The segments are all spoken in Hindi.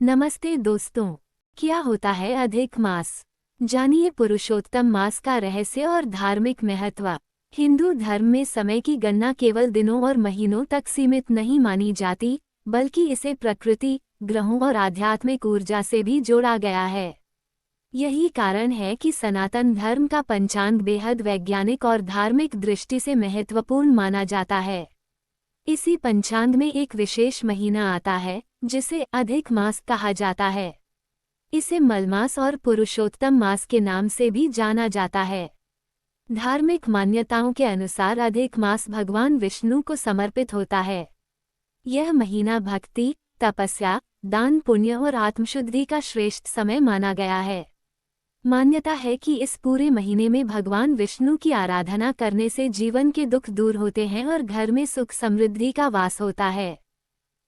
नमस्ते दोस्तों। क्या होता है अधिक मास? जानिए पुरुषोत्तम मास का रहस्य और धार्मिक महत्व। हिंदू धर्म में समय की गणना केवल दिनों और महीनों तक सीमित नहीं मानी जाती, बल्कि इसे प्रकृति, ग्रहों और आध्यात्मिक ऊर्जा से भी जोड़ा गया है। यही कारण है कि सनातन धर्म का पंचांग बेहद वैज्ञानिक और धार्मिक दृष्टि से महत्वपूर्ण माना जाता है। इसी पंचांग में एक विशेष महीना आता है जिसे अधिक मास कहा जाता है। इसे मलमास और पुरुषोत्तम मास के नाम से भी जाना जाता है। धार्मिक मान्यताओं के अनुसार अधिक मास भगवान विष्णु को समर्पित होता है। यह महीना भक्ति, तपस्या, दान पुण्य और आत्मशुद्धि का श्रेष्ठ समय माना गया है। मान्यता है कि इस पूरे महीने में भगवान विष्णु की आराधना करने से जीवन के दुख दूर होते हैं और घर में सुख समृद्धि का वास होता है।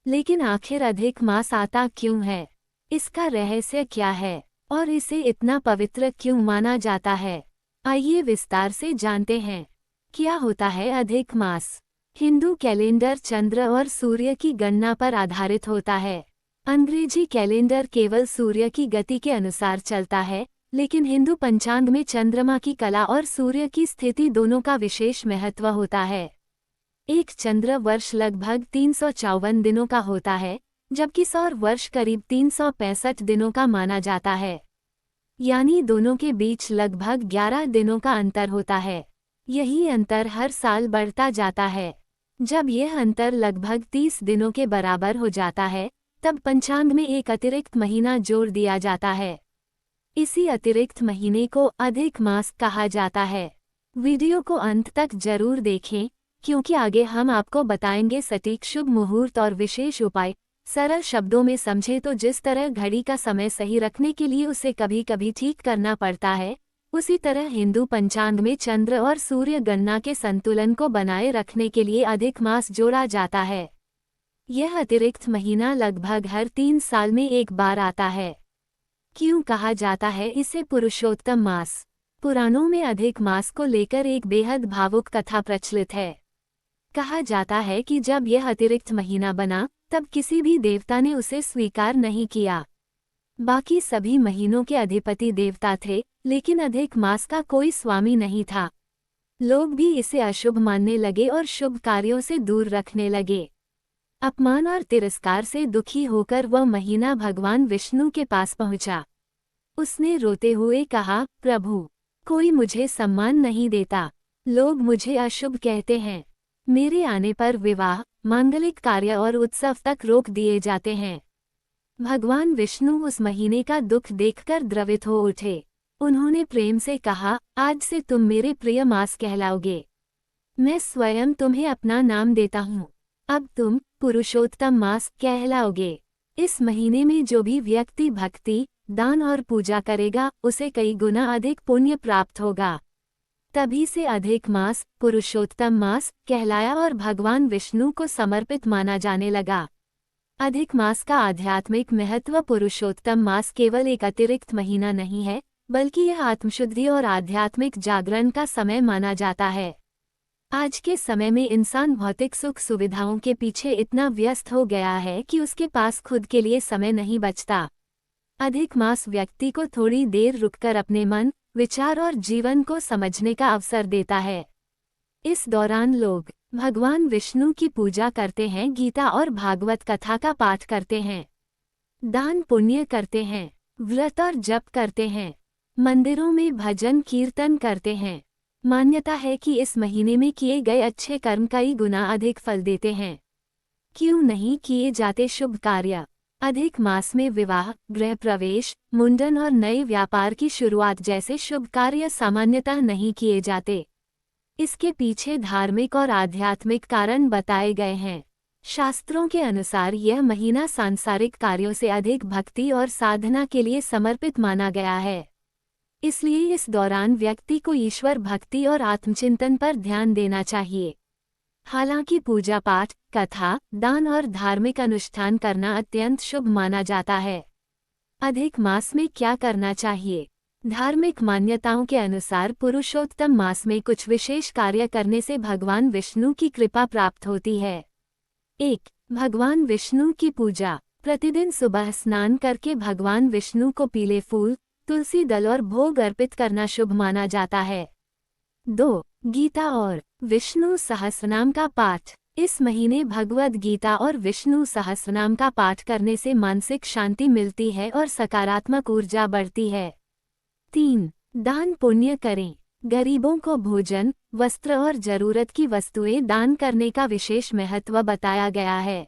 लेकिन आखिर अधिक मास आता क्यों है? इसका रहस्य क्या है और इसे इतना पवित्र क्यों माना जाता है? आइए विस्तार से जानते हैं। क्या होता है अधिक मास? हिंदू कैलेंडर चंद्र और सूर्य की गणना पर आधारित होता है। अंग्रेजी कैलेंडर केवल सूर्य की गति के अनुसार चलता है, लेकिन हिंदू पंचांग में चंद्रमा की कला और सूर्य की स्थिति दोनों का विशेष महत्व होता है। एक चंद्र वर्ष लगभग 354 दिनों का होता है, जबकि सौर वर्ष करीब 365 दिनों का माना जाता है। यानी दोनों के बीच लगभग 11 दिनों का अंतर होता है। यही अंतर हर साल बढ़ता जाता है। जब यह अंतर लगभग 30 दिनों के बराबर हो जाता है, तब पंचांग में एक अतिरिक्त महीना जोड़ दिया जाता है। इसी अतिरिक्त महीने को अधिक मास कहा जाता है। वीडियो को अंत तक जरूर देखें, क्योंकि आगे हम आपको बताएंगे सटीक शुभ मुहूर्त और विशेष उपाय। सरल शब्दों में समझे तो जिस तरह घड़ी का समय सही रखने के लिए उसे कभी कभी ठीक करना पड़ता है, उसी तरह हिंदू पंचांग में चंद्र और सूर्य गणना के संतुलन को बनाए रखने के लिए अधिक मास जोड़ा जाता है। यह अतिरिक्त महीना लगभग हर 3 साल में एक बार आता है। क्यों कहा जाता है इसे पुरुषोत्तम मास? पुराणों में अधिक मास को लेकर एक बेहद भावुक कथा प्रचलित है। कहा जाता है कि जब यह अतिरिक्त महीना बना, तब किसी भी देवता ने उसे स्वीकार नहीं किया। बाकी सभी महीनों के अधिपति देवता थे, लेकिन अधिक मास का कोई स्वामी नहीं था। लोग भी इसे अशुभ मानने लगे और शुभ कार्यों से दूर रखने लगे। अपमान और तिरस्कार से दुखी होकर वह महीना भगवान विष्णु के पास पहुंचा। उसने रोते हुए कहा, प्रभु, कोई मुझे सम्मान नहीं देता। लोग मुझे अशुभ कहते हैं। मेरे आने पर विवाह, मांगलिक कार्य और उत्सव तक रोक दिए जाते हैं। भगवान विष्णु उस महीने का दुख देखकर द्रवित हो उठे। उन्होंने प्रेम से कहा, आज से तुम मेरे प्रिय मास कहलाओगे। मैं स्वयं तुम्हें अपना नाम देता हूँ। अब तुम पुरुषोत्तम मास कहलाओगे। इस महीने में जो भी व्यक्ति भक्ति, दान और पूजा करेगा, उसे कई गुना अधिक पुण्य प्राप्त होगा। तभी से अधिक मास पुरुषोत्तम मास कहलाया और भगवान विष्णु को समर्पित माना जाने लगा। अधिक मास का आध्यात्मिक महत्व। पुरुषोत्तम मास केवल एक अतिरिक्त महीना नहीं है, बल्कि यह आत्मशुद्धि और आध्यात्मिक जागरण का समय माना जाता है। आज के समय में इंसान भौतिक सुख सुविधाओं के पीछे इतना व्यस्त हो गया है कि उसके पास खुद के लिए समय नहीं बचता। अधिक मास व्यक्ति को थोड़ी देर रुककर अपने मन, विचार और जीवन को समझने का अवसर देता है। इस दौरान लोग भगवान विष्णु की पूजा करते हैं, गीता और भागवत कथा का पाठ करते हैं, दान पुण्य करते हैं, व्रत और जप करते हैं, मंदिरों में भजन कीर्तन करते हैं। मान्यता है कि इस महीने में किए गए अच्छे कर्म कई गुना अधिक फल देते हैं। क्यों नहीं किए जाते शुभ कार्य? अधिक मास में विवाह, गृह प्रवेश, मुंडन और नए व्यापार की शुरुआत जैसे शुभ कार्य सामान्यतः नहीं किए जाते। इसके पीछे धार्मिक और आध्यात्मिक कारण बताए गए हैं। शास्त्रों के अनुसार यह महीना सांसारिक कार्यों से अधिक भक्ति और साधना के लिए समर्पित माना गया है। इसलिए इस दौरान व्यक्ति को ईश्वर भक्ति और आत्मचिंतन पर ध्यान देना चाहिए। हालांकि पूजा पाठ, कथा, दान और धार्मिक अनुष्ठान करना अत्यंत शुभ माना जाता है। अधिक मास में क्या करना चाहिए? धार्मिक मान्यताओं के अनुसार पुरुषोत्तम मास में कुछ विशेष कार्य करने से भगवान विष्णु की कृपा प्राप्त होती है। 1. भगवान विष्णु की पूजा। प्रतिदिन सुबह स्नान करके भगवान विष्णु को पीले फूल, तुलसी दल और भोग अर्पित करना शुभ माना जाता है। 2. गीता और विष्णु सहस्रनाम का पाठ। इस महीने भगवद गीता और विष्णु सहस्रनाम का पाठ करने से मानसिक शांति मिलती है और सकारात्मक ऊर्जा बढ़ती है। 3. दान पुण्य करें। गरीबों को भोजन, वस्त्र और जरूरत की वस्तुएं दान करने का विशेष महत्व बताया गया है।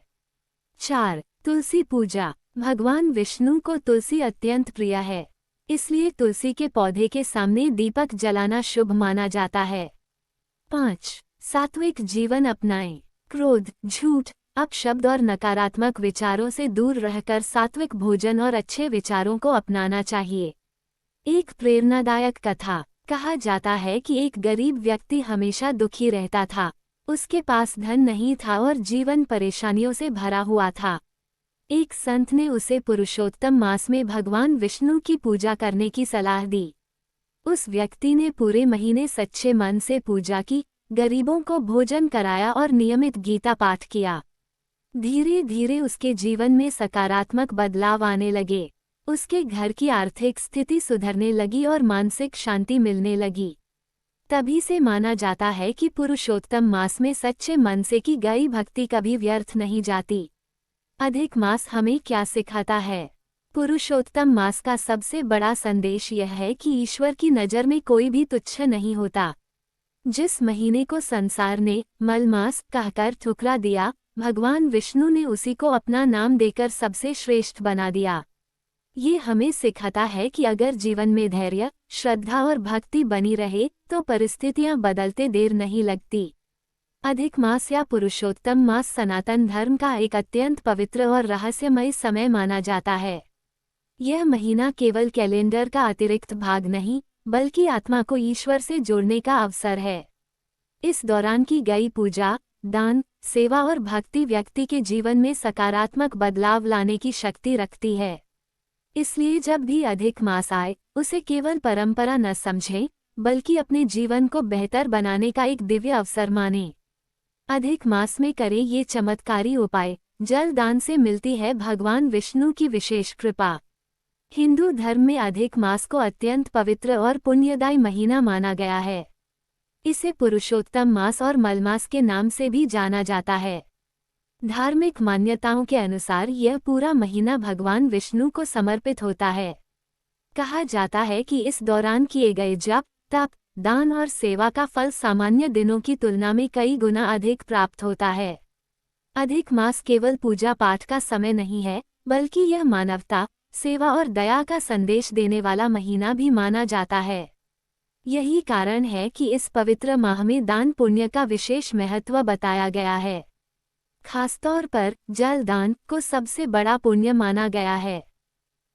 4. तुलसी पूजा। भगवान विष्णु को तुलसी अत्यंत प्रिय है, इसलिए तुलसी के पौधे के सामने दीपक जलाना शुभ माना जाता है। 5. सात्विक जीवन अपनाएं। क्रोध, झूठ, अपशब्द और नकारात्मक विचारों से दूर रहकर सात्विक भोजन और अच्छे विचारों को अपनाना चाहिए। एक प्रेरणादायक कथा। कहा जाता है कि एक गरीब व्यक्ति हमेशा दुखी रहता था। उसके पास धन नहीं था और जीवन परेशानियों से भरा हुआ था। एक संत ने उसे पुरुषोत्तम मास में भगवान विष्णु की पूजा करने की सलाह दी। उस व्यक्ति ने पूरे महीने सच्चे मन से पूजा की, गरीबों को भोजन कराया और नियमित गीता पाठ किया। धीरे धीरे उसके जीवन में सकारात्मक बदलाव आने लगे। उसके घर की आर्थिक स्थिति सुधरने लगी और मानसिक शांति मिलने लगी। तभी से माना जाता है कि पुरुषोत्तम मास में सच्चे मन से की गई भक्ति कभी व्यर्थ नहीं जाती। अधिक मास हमें क्या सिखाता है? पुरुषोत्तम मास का सबसे बड़ा संदेश यह है कि ईश्वर की नज़र में कोई भी तुच्छ नहीं होता। जिस महीने को संसार ने मलमास कहकर ठुकरा दिया, भगवान विष्णु ने उसी को अपना नाम देकर सबसे श्रेष्ठ बना दिया। ये हमें सिखाता है कि अगर जीवन में धैर्य, श्रद्धा और भक्ति बनी रहे तो परिस्थितियां बदलते देर नहीं लगती। अधिक मास या पुरुषोत्तम मास सनातन धर्म का एक अत्यंत पवित्र और रहस्यमय समय माना जाता है। यह महीना केवल कैलेंडर का अतिरिक्त भाग नहीं, बल्कि आत्मा को ईश्वर से जोड़ने का अवसर है। इस दौरान की गई पूजा, दान, सेवा और भक्ति व्यक्ति के जीवन में सकारात्मक बदलाव लाने की शक्ति रखती है। इसलिए जब भी अधिक मास आए, उसे केवल परंपरा न समझें, बल्कि अपने जीवन को बेहतर बनाने का एक दिव्य अवसर मानें। अधिक मास में करें ये चमत्कारी उपाय। जल दान से मिलती है भगवान विष्णु की विशेष कृपा। हिंदू धर्म में अधिक मास को अत्यंत पवित्र और पुण्यदायी महीना माना गया है। इसे पुरुषोत्तम मास और मलमास के नाम से भी जाना जाता है। धार्मिक मान्यताओं के अनुसार यह पूरा महीना भगवान विष्णु को समर्पित होता है। कहा जाता है कि इस दौरान किए गए जप, तप, दान और सेवा का फल सामान्य दिनों की तुलना में कई गुना अधिक प्राप्त होता है। अधिक मास केवल पूजा पाठ का समय नहीं है, बल्कि यह मानवता, सेवा और दया का संदेश देने वाला महीना भी माना जाता है। यही कारण है कि इस पवित्र माह में दान पुण्य का विशेष महत्व बताया गया है। खासतौर पर जल दान को सबसे बड़ा पुण्य माना गया है।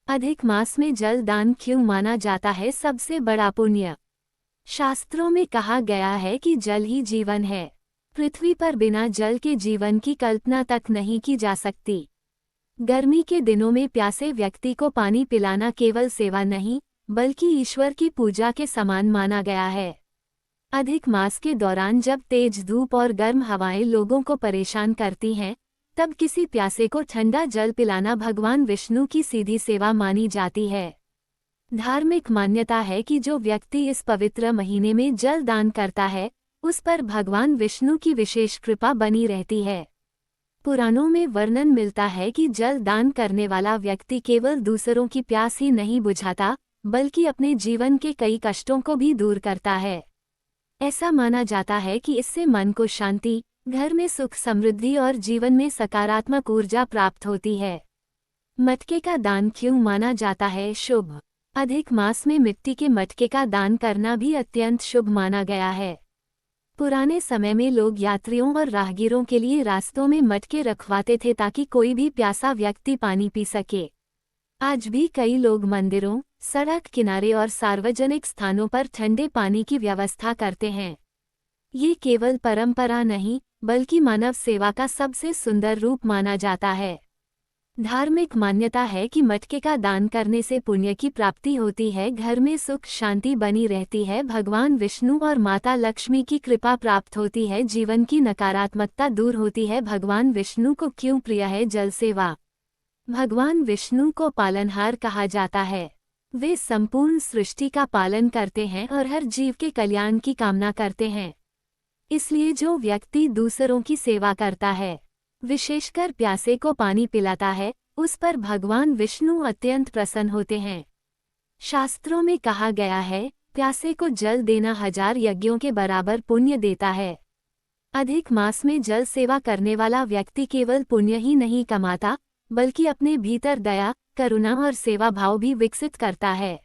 अधिक मास में जल दान क्यों माना जाता है सबसे बड़ा पुण्य? शास्त्रों में कहा गया है कि जल ही जीवन है। पृथ्वी पर बिना जल के जीवन की कल्पना तक नहीं की जा सकती। गर्मी के दिनों में प्यासे व्यक्ति को पानी पिलाना केवल सेवा नहीं, बल्कि ईश्वर की पूजा के समान माना गया है। अधिक मास के दौरान जब तेज धूप और गर्म हवाएं लोगों को परेशान करती हैं, तब किसी प्यासे को ठंडा जल पिलाना भगवान विष्णु की सीधी सेवा मानी जाती है। धार्मिक मान्यता है कि जो व्यक्ति इस पवित्र महीने में जल दान करता है, उस पर भगवान विष्णु की विशेष कृपा बनी रहती है। पुराणों में वर्णन मिलता है कि जल दान करने वाला व्यक्ति केवल दूसरों की प्यास ही नहीं बुझाता, बल्कि अपने जीवन के कई कष्टों को भी दूर करता है। ऐसा माना जाता है कि इससे मन को शांति, घर में सुख समृद्धि और जीवन में सकारात्मक ऊर्जा प्राप्त होती है। मटके का दान क्यों माना जाता है शुभ? अधिक मास में मिट्टी के मटके का दान करना भी अत्यंत शुभ माना गया है। पुराने समय में लोग यात्रियों और राहगीरों के लिए रास्तों में मटके रखवाते थे ताकि कोई भी प्यासा व्यक्ति पानी पी सके। आज भी कई लोग मंदिरों, सड़क किनारे और सार्वजनिक स्थानों पर ठंडे पानी की व्यवस्था करते हैं। ये केवल परंपरा नहीं, बल्कि मानव सेवा का सबसे सुंदर रूप माना जाता है। धार्मिक मान्यता है कि मटके का दान करने से पुण्य की प्राप्ति होती है, घर में सुख शांति बनी रहती है, भगवान विष्णु और माता लक्ष्मी की कृपा प्राप्त होती है, जीवन की नकारात्मकता दूर होती है। भगवान विष्णु को क्यों प्रिय है जल सेवा? भगवान विष्णु को पालनहार कहा जाता है। वे संपूर्ण सृष्टि का पालन करते हैं और हर जीव के कल्याण की कामना करते हैं। इसलिए जो व्यक्ति दूसरों की सेवा करता है, विशेषकर प्यासे को पानी पिलाता है, उस पर भगवान विष्णु अत्यंत प्रसन्न होते हैं। शास्त्रों में कहा गया है, प्यासे को जल देना 1000 यज्ञों के बराबर पुण्य देता है। अधिक मास में जल सेवा करने वाला व्यक्ति केवल पुण्य ही नहीं कमाता, बल्कि अपने भीतर दया, करुणा और सेवा भाव भी विकसित करता है।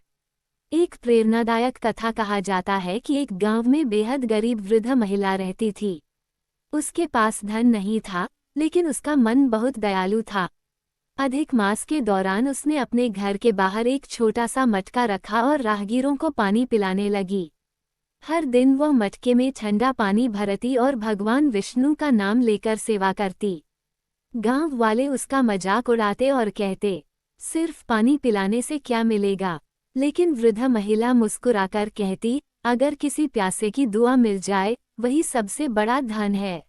एक प्रेरणादायक कथा कहा जाता है कि एक गांव में बेहद गरीब वृद्ध महिला रहती थी। उसके पास धन नहीं था, लेकिन उसका मन बहुत दयालु था। अधिक मास के दौरान उसने अपने घर के बाहर एक छोटा सा मटका रखा और राहगीरों को पानी पिलाने लगी। हर दिन वह मटके में ठंडा पानी भरती और भगवान विष्णु का नाम लेकर सेवा करती। गांव वाले उसका मजाक उड़ाते और कहते, सिर्फ पानी पिलाने से क्या मिलेगा? लेकिन वृद्ध महिला मुस्कुराकर कहती, अगर किसी प्यासे की दुआ मिल जाए, वही सबसे बड़ा धन है।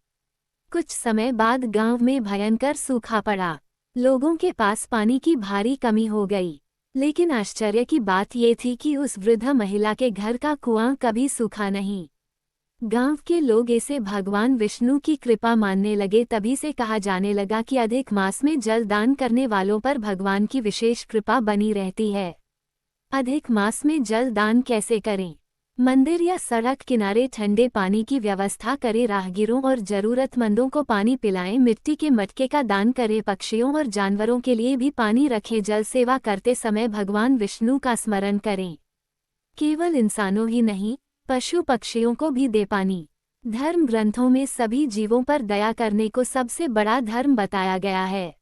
कुछ समय बाद गांव में भयंकर सूखा पड़ा। लोगों के पास पानी की भारी कमी हो गई। लेकिन आश्चर्य की बात ये थी कि उस वृद्ध महिला के घर का कुआं कभी सूखा नहीं। गांव के लोग इसे भगवान विष्णु की कृपा मानने लगे। तभी से कहा जाने लगा कि अधिक मास में जल दान करने वालों पर भगवान की विशेष कृपा बनी रहती है। अधिक मास में जल दान कैसे करें? मंदिर या सड़क किनारे ठंडे पानी की व्यवस्था करें, राहगीरों और जरूरतमंदों को पानी पिलाएं, मिट्टी के मटके का दान करें, पक्षियों और जानवरों के लिए भी पानी रखें। जल सेवा करते समय भगवान विष्णु का स्मरण करें। केवल इंसानों ही नहीं, पशु पक्षियों को भी दे पानी। धर्म ग्रंथों में सभी जीवों पर दया करने को सबसे बड़ा धर्म बताया गया है।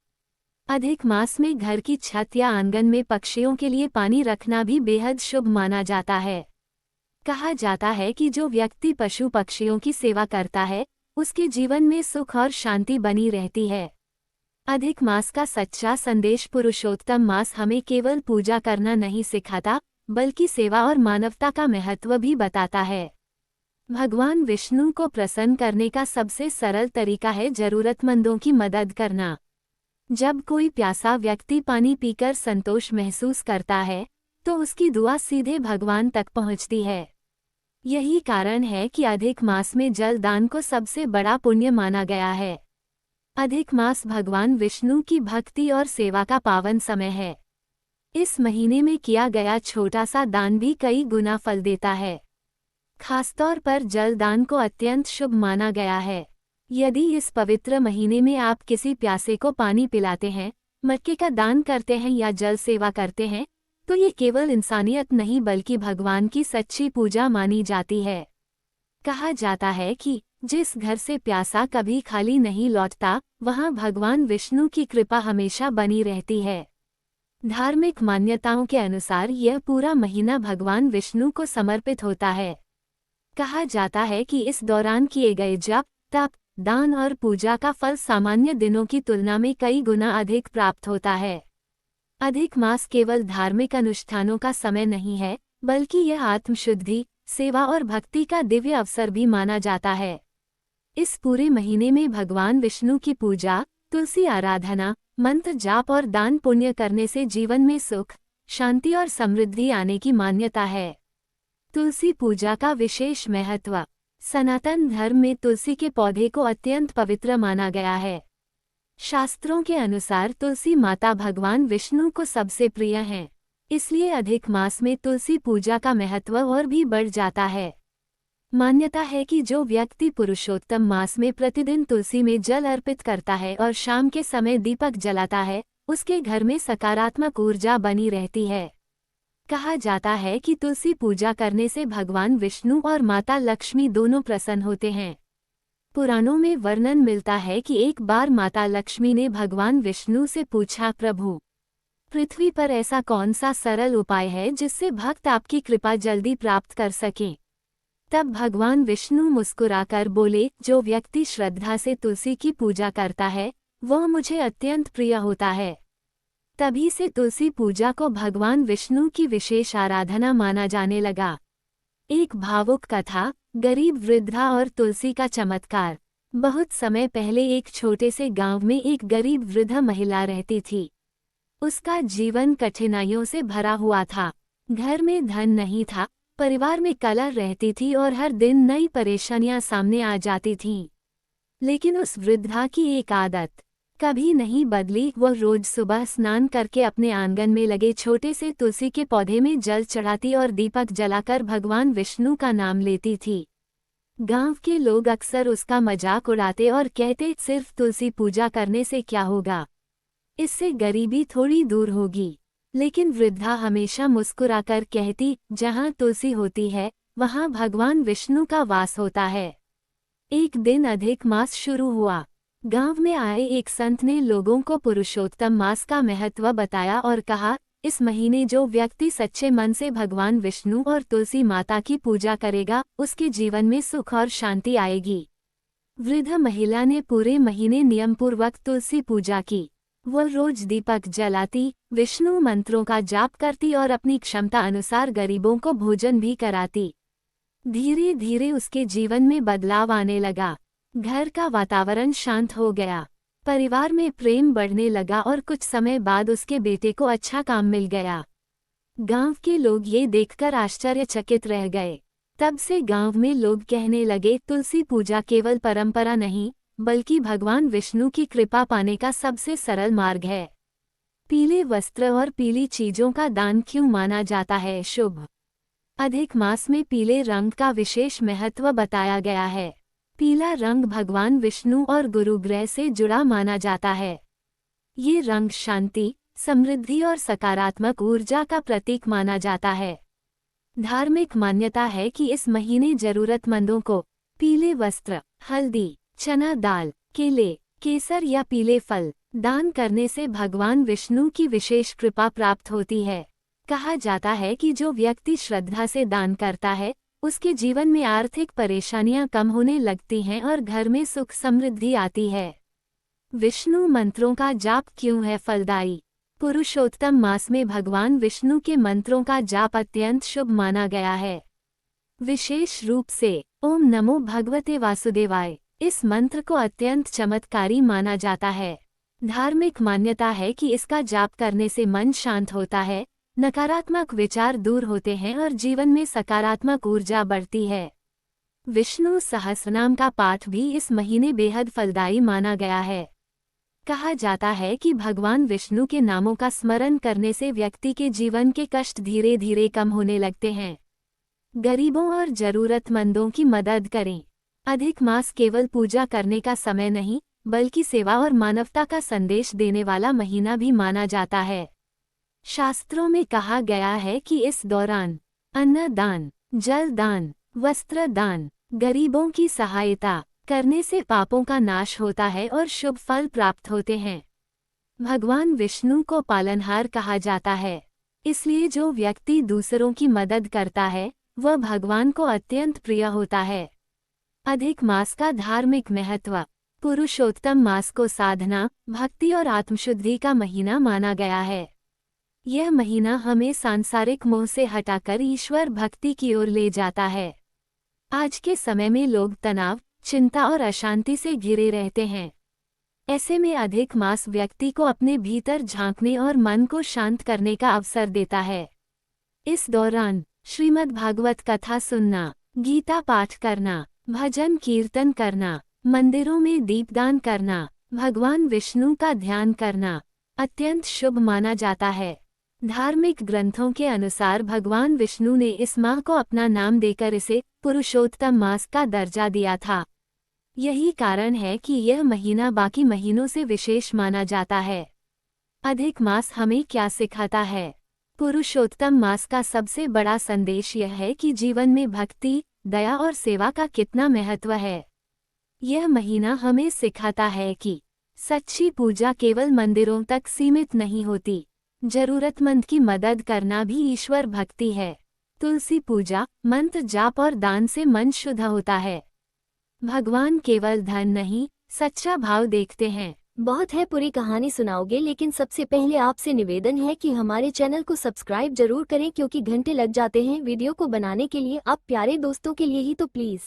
अधिक मास में घर की छत या आंगन में पक्षियों के लिए पानी रखना भी बेहद शुभ माना जाता है। कहा जाता है कि जो व्यक्ति पशु पक्षियों की सेवा करता है, उसके जीवन में सुख और शांति बनी रहती है। अधिक मास का सच्चा संदेश पुरुषोत्तम मास हमें केवल पूजा करना नहीं सिखाता, बल्कि सेवा और मानवता का महत्व भी बताता है। भगवान विष्णु को प्रसन्न करने का सबसे सरल तरीका है जरूरतमंदों की मदद करना। जब कोई प्यासा व्यक्ति पानी पीकर संतोष महसूस करता है, तो उसकी दुआ सीधे भगवान तक पहुंचती है। यही कारण है कि अधिक मास में जल दान को सबसे बड़ा पुण्य माना गया है। अधिक मास भगवान विष्णु की भक्ति और सेवा का पावन समय है। इस महीने में किया गया छोटा सा दान भी कई गुना फल देता है। खासतौर पर जल दान को अत्यंत शुभ माना गया है। यदि इस पवित्र महीने में आप किसी प्यासे को पानी पिलाते हैं, मटके का दान करते हैं या जल सेवा करते हैं, तो ये केवल इंसानियत नहीं बल्कि भगवान की सच्ची पूजा मानी जाती है। कहा जाता है कि जिस घर से प्यासा कभी खाली नहीं लौटता, वहाँ भगवान विष्णु की कृपा हमेशा बनी रहती है। धार्मिक मान्यताओं के अनुसार यह पूरा महीना भगवान विष्णु को समर्पित होता है। कहा जाता है कि इस दौरान किए गए जप, तप, दान और पूजा का फल सामान्य दिनों की तुलना में कई गुना अधिक प्राप्त होता है। अधिक मास केवल धार्मिक अनुष्ठानों का समय नहीं है, बल्कि यह आत्मशुद्धि, सेवा और भक्ति का दिव्य अवसर भी माना जाता है। इस पूरे महीने में भगवान विष्णु की पूजा, तुलसी आराधना, मंत्र जाप और दान पुण्य करने से जीवन में सुख, शांति और समृद्धि आने की मान्यता है। तुलसी पूजा का विशेष महत्व। सनातन धर्म में तुलसी के पौधे को अत्यंत पवित्र माना गया है। शास्त्रों के अनुसार तुलसी माता भगवान विष्णु को सबसे प्रिय हैं। इसलिए अधिक मास में तुलसी पूजा का महत्व और भी बढ़ जाता है। मान्यता है कि जो व्यक्ति पुरुषोत्तम मास में प्रतिदिन तुलसी में जल अर्पित करता है और शाम के समय दीपक जलाता है, उसके घर में सकारात्मक ऊर्जा बनी रहती है। कहा जाता है कि तुलसी पूजा करने से भगवान विष्णु और माता लक्ष्मी दोनों प्रसन्न होते हैं। पुराणों में वर्णन मिलता है कि एक बार माता लक्ष्मी ने भगवान विष्णु से पूछा, प्रभु, पृथ्वी पर ऐसा कौन सा सरल उपाय है जिससे भक्त आपकी कृपा जल्दी प्राप्त कर सकें? तब भगवान विष्णु मुस्कुराकर बोले, जो व्यक्ति श्रद्धा से तुलसी की पूजा करता है, वह मुझे अत्यंत प्रिय होता है। तभी से तुलसी पूजा को भगवान विष्णु की विशेष आराधना माना जाने लगा। एक भावुक कथा, गरीब वृद्धा और तुलसी का चमत्कार। बहुत समय पहले एक छोटे से गांव में एक गरीब वृद्ध महिला रहती थी। उसका जीवन कठिनाइयों से भरा हुआ था। घर में धन नहीं था, परिवार में कलह रहती थी और हर दिन नई परेशानियां सामने आ जाती थीं। लेकिन उस वृद्धा की एक आदत कभी नहीं बदली। वो रोज सुबह स्नान करके अपने आंगन में लगे छोटे से तुलसी के पौधे में जल चढ़ाती और दीपक जलाकर भगवान विष्णु का नाम लेती थी। गांव के लोग अक्सर उसका मजाक उड़ाते और कहते, सिर्फ तुलसी पूजा करने से क्या होगा, इससे गरीबी थोड़ी दूर होगी। लेकिन वृद्धा हमेशा मुस्कुराकर कहती, जहाँ तुलसी होती है वहाँ भगवान विष्णु का वास होता है। एक दिन अधिक मास शुरू हुआ। गांव में आए एक संत ने लोगों को पुरुषोत्तम मास का महत्व बताया और कहा, इस महीने जो व्यक्ति सच्चे मन से भगवान विष्णु और तुलसी माता की पूजा करेगा, उसके जीवन में सुख और शांति आएगी। वृद्ध महिला ने पूरे महीने नियमपूर्वक तुलसी पूजा की। वह रोज दीपक जलाती, विष्णु मंत्रों का जाप करती और अपनी क्षमता अनुसार गरीबों को भोजन भी कराती। धीरे धीरे उसके जीवन में बदलाव आने लगा। घर का वातावरण शांत हो गया, परिवार में प्रेम बढ़ने लगा और कुछ समय बाद उसके बेटे को अच्छा काम मिल गया। गांव के लोग ये देखकर आश्चर्यचकित रह गए। तब से गांव में लोग कहने लगे, तुलसी पूजा केवल परंपरा नहीं, बल्कि भगवान विष्णु की कृपा पाने का सबसे सरल मार्ग है। पीले वस्त्र और पीली चीजों का दान क्यों माना जाता है शुभ? अधिक मास में पीले रंग का विशेष महत्व बताया गया है। पीला रंग भगवान विष्णु और गुरु ग्रह से जुड़ा माना जाता है। ये रंग शांति, समृद्धि और सकारात्मक ऊर्जा का प्रतीक माना जाता है। धार्मिक मान्यता है कि इस महीने जरूरतमंदों को पीले वस्त्र, हल्दी, चना दाल, केले, केसर या पीले फल दान करने से भगवान विष्णु की विशेष कृपा प्राप्त होती है। कहा जाता है कि जो व्यक्ति श्रद्धा से दान करता है, उसके जीवन में आर्थिक परेशानियां कम होने लगती हैं और घर में सुख समृद्धि आती है। विष्णु मंत्रों का जाप क्यों है फलदायी? पुरुषोत्तम मास में भगवान विष्णु के मंत्रों का जाप अत्यंत शुभ माना गया है। विशेष रूप से ओम नमो भगवते वासुदेवाय, इस मंत्र को अत्यंत चमत्कारी माना जाता है। धार्मिक मान्यता है कि इसका जाप करने से मन शांत होता है, नकारात्मक विचार दूर होते हैं और जीवन में सकारात्मक ऊर्जा बढ़ती है। विष्णु सहस्रनाम का पाठ भी इस महीने बेहद फलदायी माना गया है। कहा जाता है कि भगवान विष्णु के नामों का स्मरण करने से व्यक्ति के जीवन के कष्ट धीरे धीरे कम होने लगते हैं। गरीबों और जरूरतमंदों की मदद करें। अधिक मास केवल पूजा करने का समय नहीं, बल्कि सेवा और मानवता का संदेश देने वाला महीना भी माना जाता है। शास्त्रों में कहा गया है कि इस दौरान अन्न दान, जल दान, वस्त्र दान, गरीबों की सहायता करने से पापों का नाश होता है और शुभ फल प्राप्त होते हैं। भगवान विष्णु को पालनहार कहा जाता है, इसलिए जो व्यक्ति दूसरों की मदद करता है वह भगवान को अत्यंत प्रिय होता है। अधिक मास का धार्मिक महत्व। पुरुषोत्तम मास को साधना, भक्ति और आत्मशुद्धि का महीना माना गया है। यह महीना हमें सांसारिक मोह से हटाकर ईश्वर भक्ति की ओर ले जाता है। आज के समय में लोग तनाव, चिंता और अशांति से घिरे रहते हैं। ऐसे में अधिक मास व्यक्ति को अपने भीतर झांकने और मन को शांत करने का अवसर देता है। इस दौरान श्रीमद् भागवत कथा सुनना, गीता पाठ करना, भजन कीर्तन करना, मंदिरों में दीपदान करना, भगवान विष्णु का ध्यान करना अत्यंत शुभ माना जाता है। धार्मिक ग्रंथों के अनुसार भगवान विष्णु ने इस माह को अपना नाम देकर इसे पुरुषोत्तम मास का दर्जा दिया था। यही कारण है कि यह महीना बाकी महीनों से विशेष माना जाता है। अधिक मास हमें क्या सिखाता है? पुरुषोत्तम मास का सबसे बड़ा संदेश यह है कि जीवन में भक्ति, दया और सेवा का कितना महत्व है। यह महीना हमें सिखाता है कि सच्ची पूजा केवल मंदिरों तक सीमित नहीं होती, जरूरतमंद की मदद करना भी ईश्वर भक्ति है। तुलसी पूजा, मंत्र जाप और दान से मन शुद्ध होता है। भगवान केवल धन नहीं, सच्चा भाव देखते हैं। बहुत है पूरी कहानी सुनाओगे, लेकिन सबसे पहले आपसे निवेदन है कि हमारे चैनल को सब्सक्राइब जरूर करें, क्योंकि घंटे लग जाते हैं वीडियो को बनाने के लिए। आप प्यारे दोस्तों के लिए ही तो प्लीज